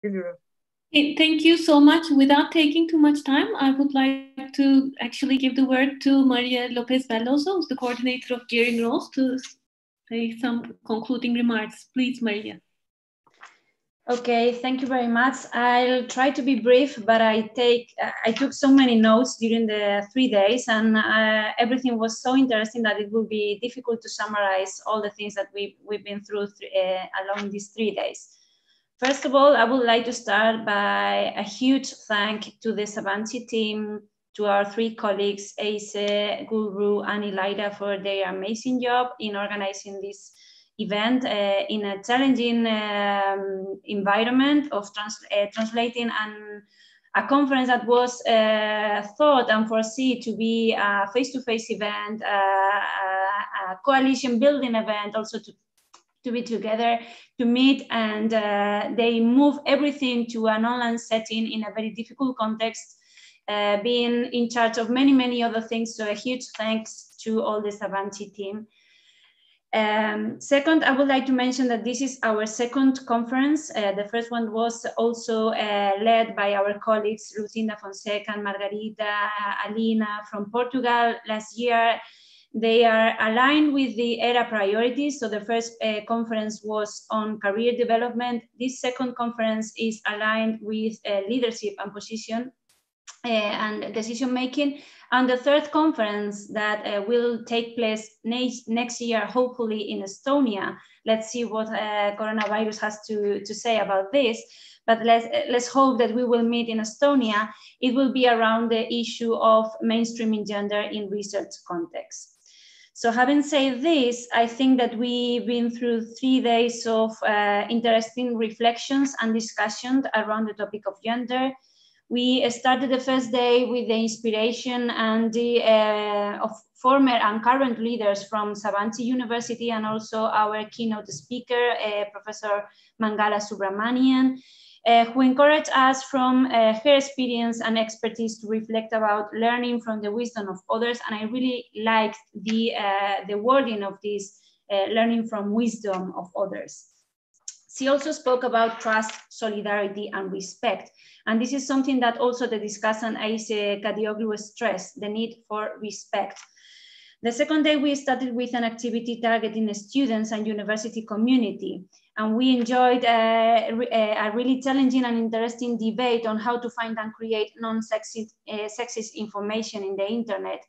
Biliyorum. Thank you so much. Without taking too much time, I would like to actually give the word to María López Belloso, who's the coordinator of Gearing Roles, to say some concluding remarks. Please, María. Okay, thank you very much. I'll try to be brief, but I took so many notes during the 3 days, and everything was so interesting that it will be difficult to summarize all the things that we've been through along these 3 days. First of all, I would like to start by a huge thank to the Sabanci team, to our 3 colleagues, Ace, Gulru, and Elida, for their amazing job in organizing this event in a challenging environment of translating a conference that was thought and foreseen to be a face-to-face event, a coalition building event, also to be together, to meet, and they move everything to an online setting in a very difficult context, being in charge of many, many other things. So a huge thanks to all the Sabanci team. Second, I would like to mention that this is our second conference. The first one was also led by our colleagues, Lucinda Fonseca and Margarita, Alina from Portugal last year. They are aligned with the ERA priorities. So the first conference was on career development. This second conference is aligned with leadership and position and decision making. And the third conference that will take place next year, hopefully in Estonia. Let's see what coronavirus has to say about this. But let's hope that we will meet in Estonia. It will be around the issue of mainstreaming gender in research context. So having said this, I think that we've been through 3 days of interesting reflections and discussions around the topic of gender. We started the first day with the inspiration and of former and current leaders from Sabanci University, and also our keynote speaker, Professor Mangala Subramanian, who encouraged us from her experience and expertise to reflect about learning from the wisdom of others. And I really liked the wording of this, learning from wisdom of others. She also spoke about trust, solidarity, and respect. And this is something that also the discussant Aise Kadioglu stressed, the need for respect. The second day, we started with an activity targeting students and university community. And we enjoyed a really challenging and interesting debate on how to find and create non-sexist information in the internet.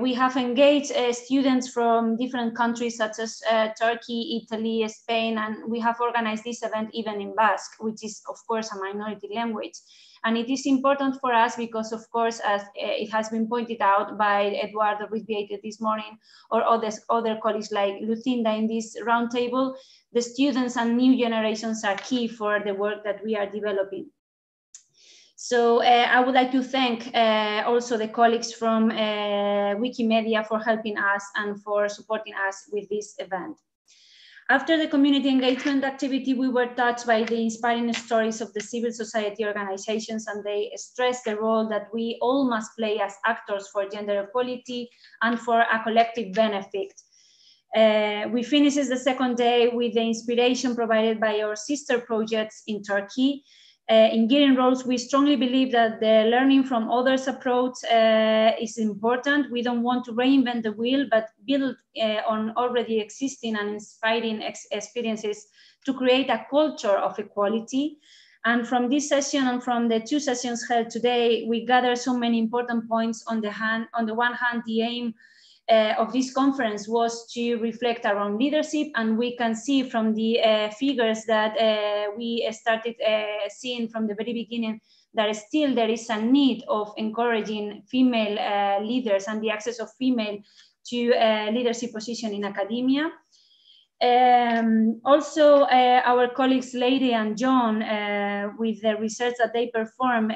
We have engaged students from different countries such as Turkey, Italy, Spain, and we have organized this event even in Basque, which is of course a minority language. And it is important for us because, of course, as it has been pointed out by Eduardo Ruiz-Vieite this morning, or other colleagues like Lucinda in this roundtable, the students and new generations are key for the work that we are developing. So I would like to thank also the colleagues from Wikimedia for helping us and for supporting us with this event. After the community engagement activity, we were touched by the inspiring stories of the civil society organizations, and they stressed the role that we all must play as actors for gender equality and for a collective benefit. We finished the second day with the inspiration provided by our sister projects in Turkey. In Gearing Roles, we strongly believe that the learning from others' approach is important. We don't want to reinvent the wheel, but build on already existing and inspiring experiences to create a culture of equality. And from this session and from the 2 sessions held today, we gather so many important points. On the one hand, the aim of this conference was to reflect around leadership, and we can see from the figures that we started seeing from the very beginning that still there is a need of encouraging female leaders and the access of female to leadership position in academia. Also, our colleagues Lady and John, with the research that they perform,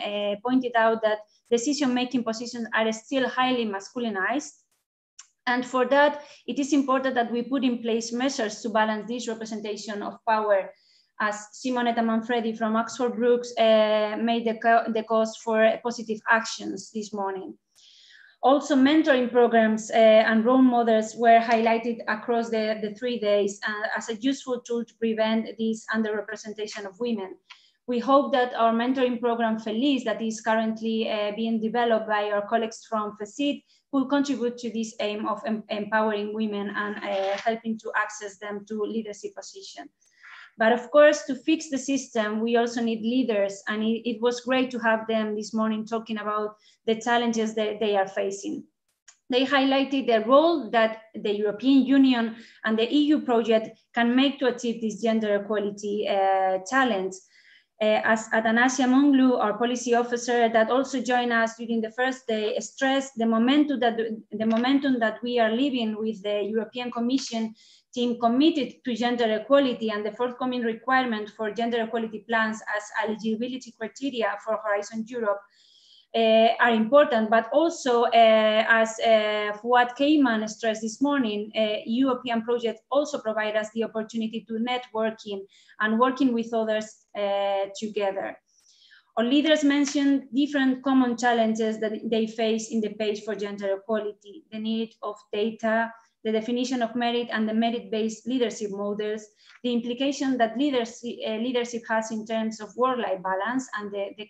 pointed out that decision-making positions are still highly masculinized. And for that, it is important that we put in place measures to balance this representation of power, as Simonetta Manfredi from Oxford Brookes made the cause for positive actions this morning. Also, mentoring programs and role models were highlighted across the 3 days as a useful tool to prevent this underrepresentation of women. We hope that our mentoring program Feliz, that is currently being developed by our colleagues from FECID, will contribute to this aim of empowering women and helping to access them to leadership positions. But of course, to fix the system, we also need leaders, and it was great to have them this morning talking about the challenges that they are facing. They highlighted the role that the European Union and the EU project can make to achieve this gender equality challenge. As Atanasia Monglu, our policy officer that also joined us during the first day, stressed the momentum that we are living with the European Commission team committed to gender equality, and the forthcoming requirement for gender equality plans as eligibility criteria for Horizon Europe are important, but also as Fuad Keyman stressed this morning, European projects also provide us the opportunity to networking and working with others together. Our leaders mentioned different common challenges that they face in the page for gender equality: the need of data, the definition of merit and the merit-based leadership models, the implication that leadership has in terms of work-life balance, and the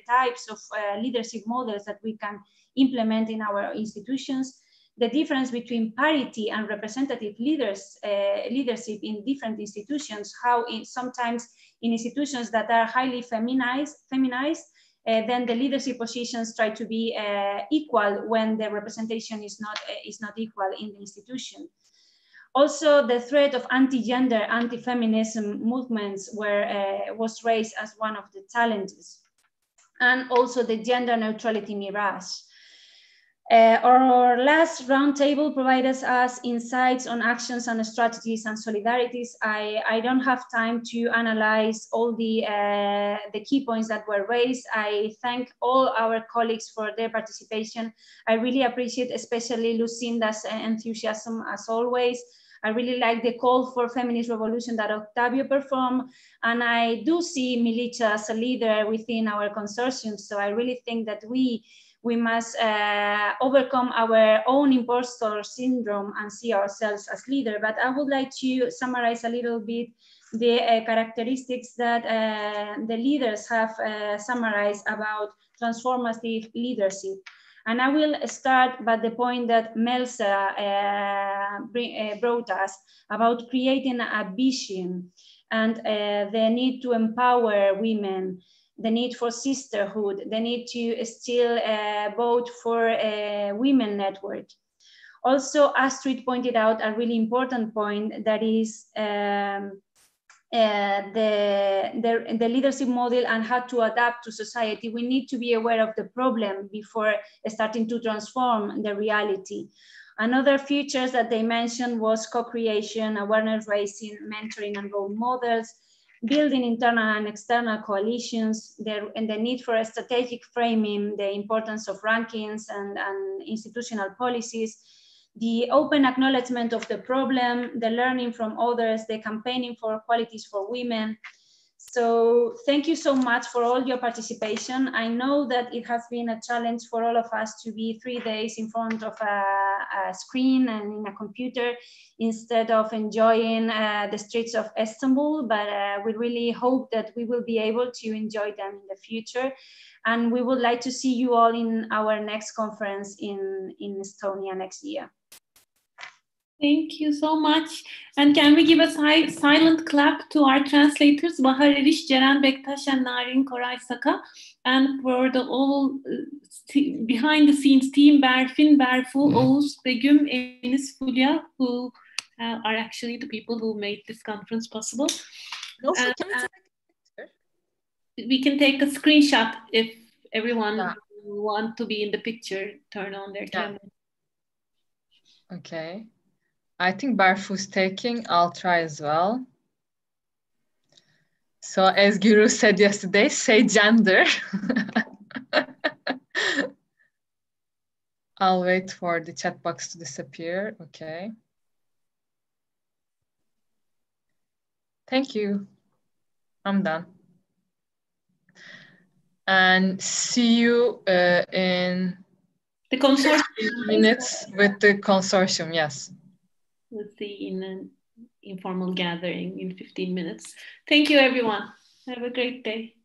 types of leadership models that we can implement in our institutions, the difference between parity and representative leadership in different institutions, how sometimes in institutions that are highly feminized, then the leadership positions try to be equal when the representation is not equal in the institution. Also, the threat of anti-gender, anti-feminism movements was raised as one of the challenges, and also the gender neutrality mirage. Our last roundtable provided us insights on actions and strategies and solidarities. I don't have time to analyze all the key points that were raised. I thank all our colleagues for their participation. I really appreciate especially Lucinda's enthusiasm as always. I really like the call for feminist revolution that Octavio performed, and I do see Milica as a leader within our consortium. So I really think that we must overcome our own imposter syndrome and see ourselves as leaders. But I would like to summarize a little bit the characteristics that the leaders have summarized about transformative leadership. And I will start by the point that Melsa brought us about creating a vision and the need to empower women, the need for sisterhood, the need to still vote for a women network. Also, Astrid pointed out a really important point, that is the leadership model and how to adapt to society. We need to be aware of the problem before starting to transform the reality. Another features that they mentioned was co-creation, awareness raising, mentoring and role models, building internal and external coalitions, and the need for a strategic framing, the importance of rankings and institutional policies, the open acknowledgement of the problem, the learning from others, the campaigning for qualities for women. So thank you so much for all your participation. I know that it has been a challenge for all of us to be 3 days in front of a screen and in a computer instead of enjoying the streets of Istanbul, but we really hope that we will be able to enjoy them in the future. And we would like to see you all in our next conference in Estonia next year. Thank you so much. And can we give a silent clap to our translators, Bahar Eriş, Ceren Bektaş, and Narin Koray Saka, and for the all behind the scenes team, Berfin, Berfu, Oğuz, Begüm, Enis, Fulya, who are actually the people who made this conference possible. Also, can we take a picture? We can take a screenshot if everyone who want to be in the picture turn on their camera. Okay. I think Barfu's taking, I'll try as well. So as Guru said yesterday, say gender. I'll wait for the chat box to disappear. Okay. Thank you. I'm done. And see you in the consortium 15 minutes with the consortium, yes. We'll see in an informal gathering in 15 minutes. Thank you, everyone. Have a great day.